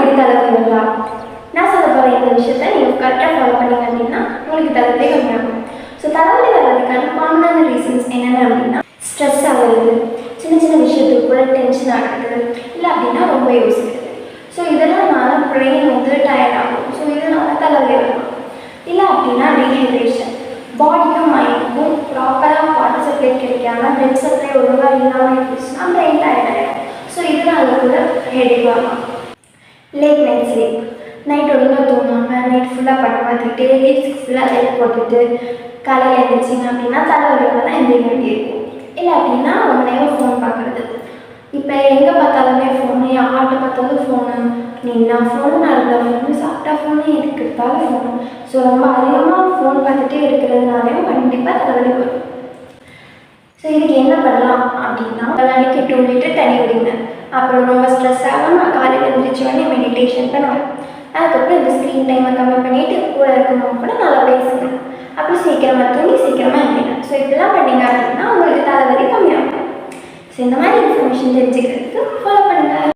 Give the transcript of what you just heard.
அடிக்கடி தலைவலி வருதா? நான் சொல்ல போகிற இந்த விஷயத்தை நீங்கள் கரெக்டாக ஃபாலோ பண்ணீங்க அப்படின்னா உங்களுக்கு தலைவலி கம்மியாகும். ஸோ தலைவலி வர்றதுக்கான காமனான ரீசன்ஸ் என்னென்ன அப்படின்னா, ஸ்ட்ரெஸ் ஆகுறது, சின்ன சின்ன விஷயத்துக்கு கூட டென்ஷன் ஆகுறது, இல்லை அப்படின்னா ரொம்ப யோசிக்கிறது. ஸோ இதனால பிரெயின் டயர்ட் ஆகும். ஸோ இதனால தலைவலி வரும். இல்லை அப்படின்னா டீஹைட்ரேஷன், பாடிக்கும் மைண்டுக்கும் ப்ராப்பராக வாட்டர் சப்ளை கிடைக்காம பிளட் சப்ளை ஒழுங்காக இல்லாமல் இருந்துச்சுன்னா பிரெயின் டயர்ட் ஆகிடும். ஸோ இதனால கூட ஹெடேக் வரலாம். லேட் நைட் ஸ்லீப், நைட் ஒழுங்காக தூங்காமல் நைட் ஃபுல்லாக படம் பார்த்துக்கிட்டே லிப்ஸ் ஃபுல்லாக லைட் போட்டுட்டு காலையில் எழுந்திரிச்சிங்க அப்படின்னா தலைவலியோட தான் எந்திரிக்க வேண்டியிருக்கும். இல்லை அப்படின்னா ரொம்ப நேரம் ஃபோன் பார்க்குறது. இப்போ எங்கே பார்த்தாலுமே ஃபோனு, யார்கிட்ட பார்த்தாலும் ஃபோனு, நின்னா ஃபோனு, நடந்த ஃபோனு, சாப்பிட்டா ஃபோனு, எதுக்கு எடுத்தாலும் ஃபோனு. ஸோ ரொம்ப அதிகமாக ஃபோன் பார்த்துட்டே இருக்கிறதுனாலையும் கண்டிப்பாக தலைவலி வரும். ஸோ இதுக்கு என்ன பண்ணலாம் அப்படின்னா, நாளைக்கு 2 லிட்டர் தண்ணி குடிங்க. அப்புறம் ரொம்ப ஸ்ட்ரெஸ் ஆகாமல் காலையில் எழுந்திரிச்ச உடனே மெடிடேஷன் பண்ணுவேன். அதுக்கப்புறம் இந்த ஸ்க்ரீன் டைமை கம்மி பண்ணிவிட்டு கூட இருக்கவங்க கூட நல்லா பேசுங்க. அப்புறம் சீக்கிரமாக தூங்கி சீக்கிரமாக எழுதிங்க. ஸோ இப்படிலாம் பண்ணிங்க அப்படின்னா உங்களுக்கு தலைவலி கம்மியாகும். ஸோ இந்த மாதிரி இன்ஃபர்மேஷன் தெரிஞ்சுக்கிறதுக்கு ஃபாலோ பண்ணுங்கள்.